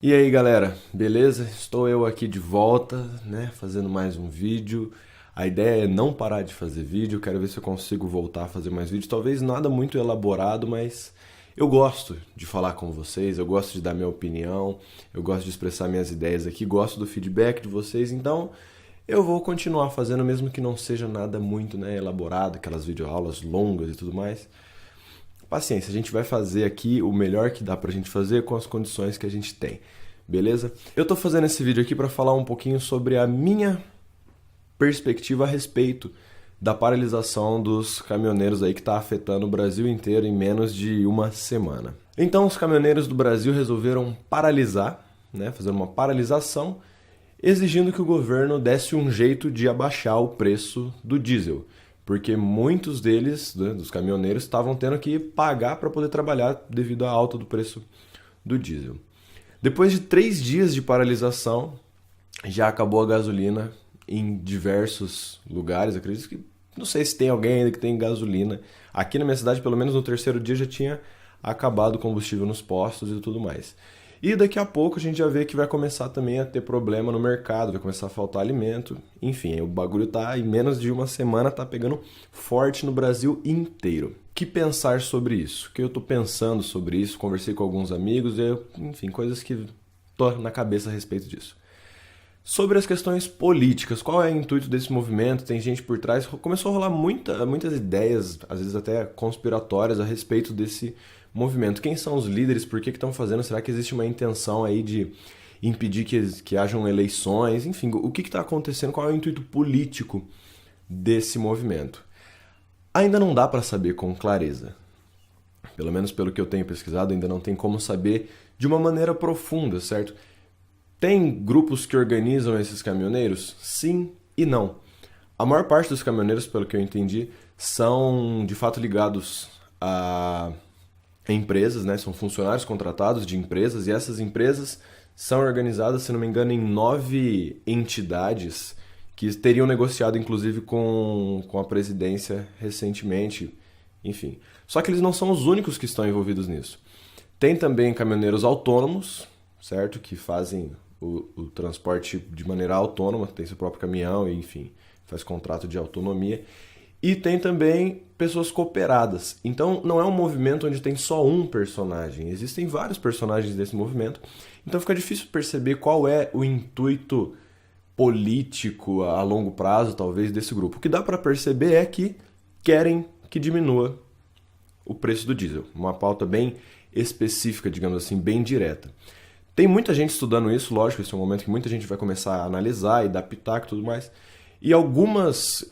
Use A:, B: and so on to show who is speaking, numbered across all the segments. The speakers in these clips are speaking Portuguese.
A: E aí galera, beleza? Estou eu aqui de volta, né, fazendo mais um vídeo. A ideia é não parar de fazer vídeo, quero ver se eu consigo voltar a fazer mais vídeos. Talvez nada muito elaborado, mas eu gosto de falar com vocês, eu gosto de dar minha opinião, eu gosto de expressar minhas ideias aqui, gosto do feedback de vocês, então eu vou continuar fazendo mesmo que não seja nada muito, né, elaborado, aquelas videoaulas longas e tudo mais. Paciência, a gente vai fazer aqui o melhor que dá pra gente fazer com as condições que a gente tem, beleza? Eu tô fazendo esse vídeo aqui pra falar um pouquinho sobre a minha perspectiva a respeito da paralisação dos caminhoneiros aí que tá afetando o Brasil inteiro em menos de uma semana. Então, os caminhoneiros do Brasil resolveram paralisar, né, fazer uma paralisação, exigindo que o governo desse um jeito de abaixar o preço do diesel, porque muitos deles, né, dos caminhoneiros, estavam tendo que pagar para poder trabalhar devido à alta do preço do diesel. Depois de 3 dias de paralisação, já acabou a gasolina em diversos lugares. Acredito que, não sei se tem alguém ainda que tem gasolina. Aqui na minha cidade, pelo menos no terceiro dia, já tinha acabado o combustível nos postos e tudo mais. E daqui a pouco a gente já vê que vai começar também a ter problema no mercado, vai começar a faltar alimento. Enfim, o bagulho tá em menos de uma semana, tá pegando forte no Brasil inteiro. O que pensar sobre isso? O que eu tô pensando sobre isso? Conversei com alguns amigos, enfim, coisas que tô na cabeça a respeito disso. Sobre as questões políticas, qual é o intuito desse movimento? Tem gente por trás. Começou a rolar muitas ideias, às vezes até conspiratórias, a respeito desse movimento. Quem são os líderes? Por que estão fazendo? Será que existe uma intenção aí de impedir que hajam eleições? Enfim, o que está acontecendo? Qual é o intuito político desse movimento? Ainda não dá para saber com clareza. Pelo menos pelo que eu tenho pesquisado, ainda não tem como saber de uma maneira profunda, certo? Tem grupos que organizam esses caminhoneiros? Sim e não. A maior parte dos caminhoneiros, pelo que eu entendi, são de fato ligados a empresas, né? São funcionários contratados de empresas, e essas empresas são organizadas, se não me engano, em 9 entidades que teriam negociado inclusive com a presidência recentemente, enfim. Só que eles não são os únicos que estão envolvidos nisso. Tem também caminhoneiros autônomos, certo? Que fazem o transporte de maneira autônoma, tem seu próprio caminhão, enfim, faz contrato de autonomia. E tem também pessoas cooperadas. Então não é um movimento onde tem só um personagem, existem vários personagens desse movimento. Então fica difícil perceber qual é o intuito político a longo prazo, talvez, desse grupo. O que dá para perceber é que querem que diminua o preço do diesel. Uma pauta bem específica, digamos assim, bem direta. Tem muita gente estudando isso, lógico, esse é um momento que muita gente vai começar a analisar e dar pitaco e tudo mais. E algumas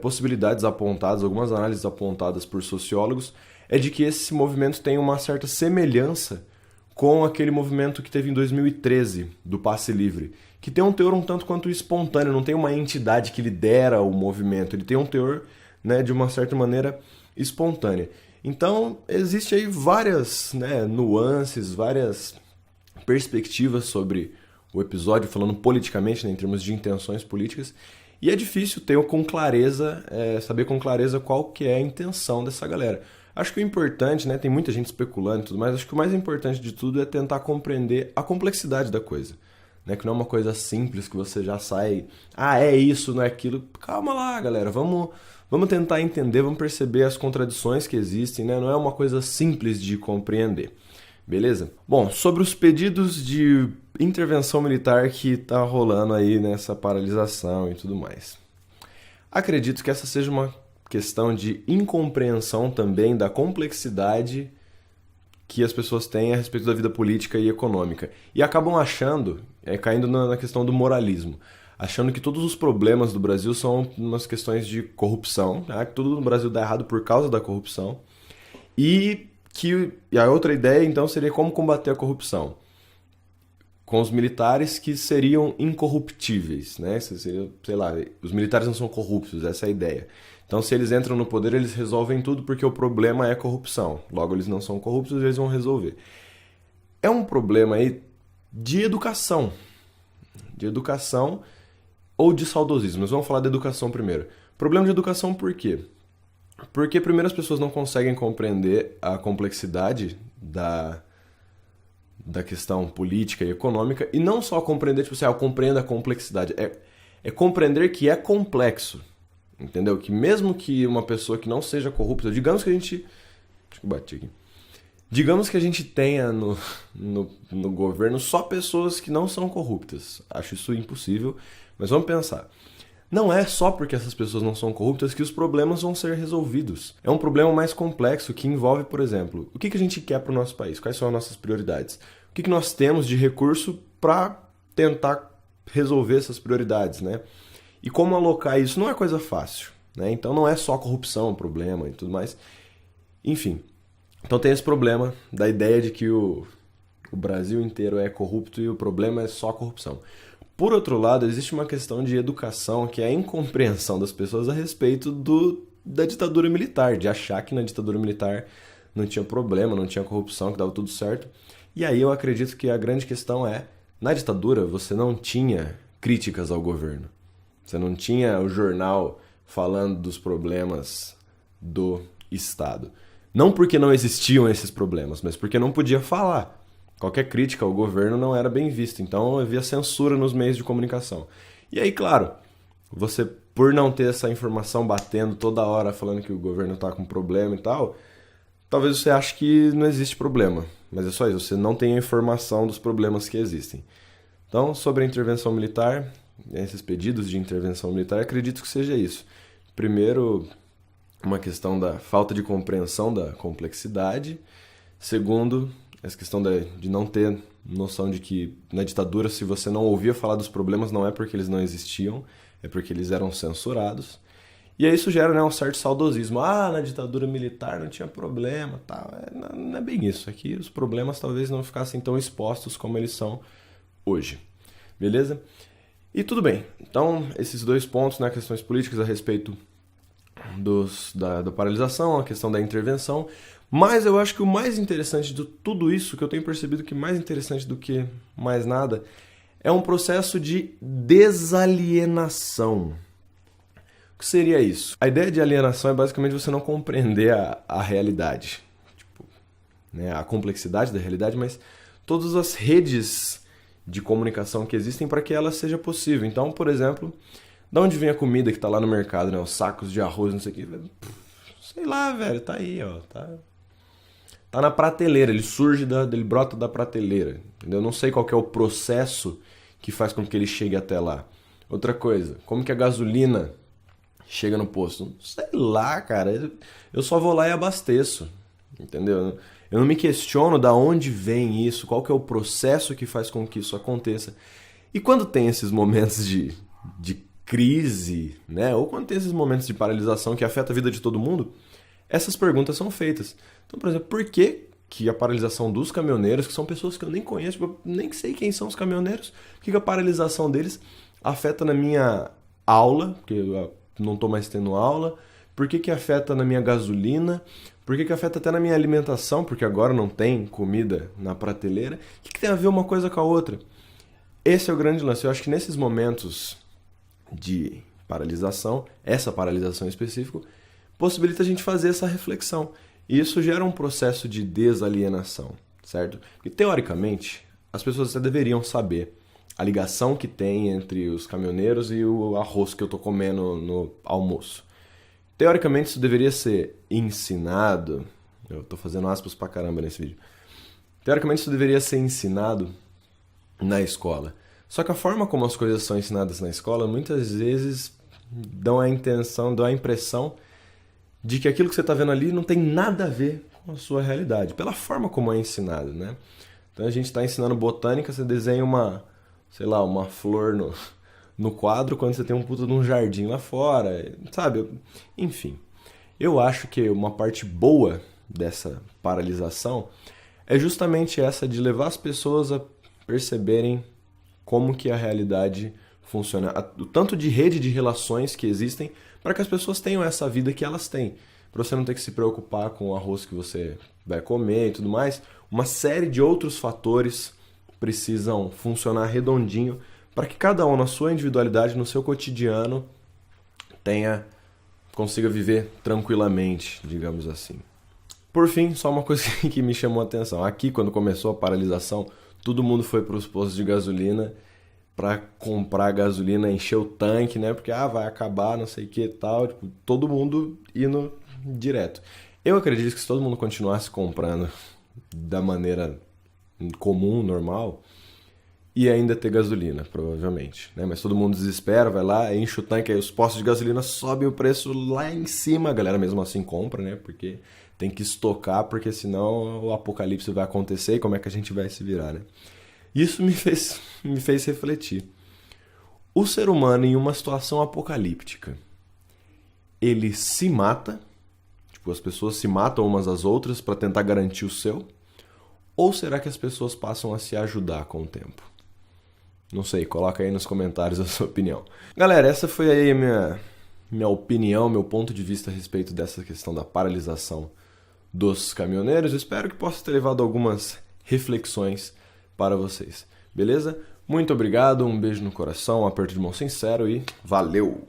A: possibilidades apontadas, algumas análises apontadas por sociólogos, é de que esse movimento tem uma certa semelhança com aquele movimento que teve em 2013, do passe livre, que tem um teor um tanto quanto espontâneo, não tem uma entidade que lidera o movimento, ele tem um teor, né, de uma certa maneira espontânea. Então, existe aí várias, né, nuances, várias perspectivas sobre o episódio, falando politicamente, né, em termos de intenções políticas, e é difícil ter com clareza, saber com clareza qual que é a intenção dessa galera. Acho que o importante, né, tem muita gente especulando e tudo mais, acho que o mais importante de tudo é tentar compreender a complexidade da coisa, né, que não é uma coisa simples que você já sai, é isso, não é aquilo. Calma lá, galera, vamos tentar entender, vamos perceber as contradições que existem, né, não é uma coisa simples de compreender. Beleza? Bom, sobre os pedidos de intervenção militar que tá rolando aí nessa paralisação e tudo mais. Acredito que essa seja uma questão de incompreensão também da complexidade que as pessoas têm a respeito da vida política e econômica. E acabam achando, caindo na questão do moralismo, achando que todos os problemas do Brasil são umas questões de corrupção, né? Que tudo no Brasil dá errado por causa da corrupção. E a outra ideia, então, seria como combater a corrupção. Com os militares que seriam incorruptíveis, né? Seria, sei lá, os militares não são corruptos, essa é a ideia. Então, se eles entram no poder, eles resolvem tudo porque o problema é corrupção. Logo, eles não são corruptos, eles vão resolver. É um problema aí de educação. De educação ou de saudosismo. Mas vamos falar da educação primeiro. Problema de educação por quê? Porque primeiro as pessoas não conseguem compreender a complexidade da questão política e econômica, e não só compreender, tipo assim, eu compreendo a complexidade, é compreender que é complexo, entendeu? Que mesmo que uma pessoa que não seja corrupta, digamos que a gente... Deixa eu bater aqui. Digamos que a gente tenha no governo só pessoas que não são corruptas. Acho isso impossível, mas vamos pensar. Não é só porque essas pessoas não são corruptas que os problemas vão ser resolvidos. É um problema mais complexo que envolve, por exemplo, o que a gente quer para o nosso país? Quais são as nossas prioridades? O que nós temos de recurso para tentar resolver essas prioridades, né? E como alocar isso não é coisa fácil, né? Então não é só corrupção o problema e tudo mais. Enfim, então tem esse problema da ideia de que o Brasil inteiro é corrupto e o problema é só corrupção. Por outro lado, existe uma questão de educação, que é a incompreensão das pessoas a respeito da ditadura militar, de achar que na ditadura militar não tinha problema, não tinha corrupção, que dava tudo certo. E aí eu acredito que a grande questão é, na ditadura você não tinha críticas ao governo. Você não tinha o jornal falando dos problemas do Estado. Não porque não existiam esses problemas, mas porque não podia falar. Qualquer crítica ao governo não era bem vista, então havia censura nos meios de comunicação. E aí, claro, você, por não ter essa informação batendo toda hora falando que o governo está com problema e tal, talvez você ache que não existe problema, mas é só isso, você não tem a informação dos problemas que existem. Então, sobre a intervenção militar, esses pedidos de intervenção militar, acredito que seja isso. Primeiro, uma questão da falta de compreensão da complexidade. Segundo, essa questão de não ter noção de que na ditadura, se você não ouvia falar dos problemas, não é porque eles não existiam, é porque eles eram censurados. E aí isso gera, né, um certo saudosismo. Ah, na ditadura militar não tinha problema, tal. Não é bem isso. Aqui os problemas talvez não ficassem tão expostos como eles são hoje. Beleza? E tudo bem. Então, esses dois pontos, né, questões políticas a respeito da paralisação, a questão da intervenção. Mas eu acho que o mais interessante de tudo isso, que eu tenho percebido que mais interessante do que mais nada, é um processo de desalienação. O que seria isso? A ideia de alienação é basicamente você não compreender a realidade, tipo, né, a complexidade da realidade, mas todas as redes de comunicação que existem para que ela seja possível. Então, por exemplo, de onde vem a comida que está lá no mercado, né, os sacos de arroz, não sei o que, sei lá, velho, tá aí, ó, tá na prateleira, ele brota da prateleira, entendeu? Eu não sei qual que é o processo que faz com que ele chegue até lá. Outra coisa, como que a gasolina chega no posto? Sei lá, cara, eu só vou lá e abasteço, entendeu? Eu não me questiono da onde vem isso, qual que é o processo que faz com que isso aconteça. E quando tem esses momentos de crise, né, ou quando tem esses momentos de paralisação que afeta a vida de todo mundo, essas perguntas são feitas. Então, por exemplo, por que a paralisação dos caminhoneiros, que são pessoas que eu nem conheço, tipo, eu nem sei quem são os caminhoneiros, por que a paralisação deles afeta na minha aula, porque eu não estou mais tendo aula, por que afeta na minha gasolina, por que afeta até na minha alimentação, porque agora não tem comida na prateleira, o que tem a ver uma coisa com a outra? Esse é o grande lance. Eu acho que nesses momentos de paralisação, essa paralisação em específico, possibilita a gente fazer essa reflexão. E isso gera um processo de desalienação, certo? Porque, teoricamente, as pessoas até deveriam saber a ligação que tem entre os caminhoneiros e o arroz que eu tô comendo no almoço. Teoricamente, isso deveria ser ensinado... Eu tô fazendo aspas pra caramba nesse vídeo. Teoricamente, isso deveria ser ensinado na escola. Só que a forma como as coisas são ensinadas na escola, muitas vezes dão a impressão de que aquilo que você está vendo ali não tem nada a ver com a sua realidade, pela forma como é ensinado, né? Então a gente está ensinando botânica, você desenha uma flor no quadro quando você tem um puta de um jardim lá fora, sabe? Enfim, eu acho que uma parte boa dessa paralisação é justamente essa de levar as pessoas a perceberem como que a realidade funciona, o tanto de rede de relações que existem para que as pessoas tenham essa vida que elas têm. Para você não ter que se preocupar com o arroz que você vai comer e tudo mais. Uma série de outros fatores precisam funcionar redondinho para que cada um, na sua individualidade, no seu cotidiano, consiga viver tranquilamente, digamos assim. Por fim, só uma coisa que me chamou a atenção. Aqui, quando começou a paralisação, todo mundo foi para os postos de gasolina para comprar gasolina, encher o tanque, né? Porque vai acabar, não sei o que e tal. Tipo, todo mundo indo direto. Eu acredito que se todo mundo continuasse comprando da maneira comum, normal, ia ainda ter gasolina, provavelmente, né? Mas todo mundo desespera, vai lá, enche o tanque, aí os postos de gasolina sobem o preço lá em cima, a galera mesmo assim compra, né? Porque tem que estocar, porque senão o apocalipse vai acontecer e como é que a gente vai se virar, né? Isso me fez refletir. O ser humano em uma situação apocalíptica, ele se mata, tipo, as pessoas se matam umas às outras para tentar garantir o seu, ou será que as pessoas passam a se ajudar com o tempo? Não sei, coloca aí nos comentários a sua opinião. Galera, essa foi aí a minha opinião, meu ponto de vista a respeito dessa questão da paralisação dos caminhoneiros. Eu espero que possa ter levado algumas reflexões para vocês. Beleza? Muito obrigado, um beijo no coração, um aperto de mão sincero e valeu!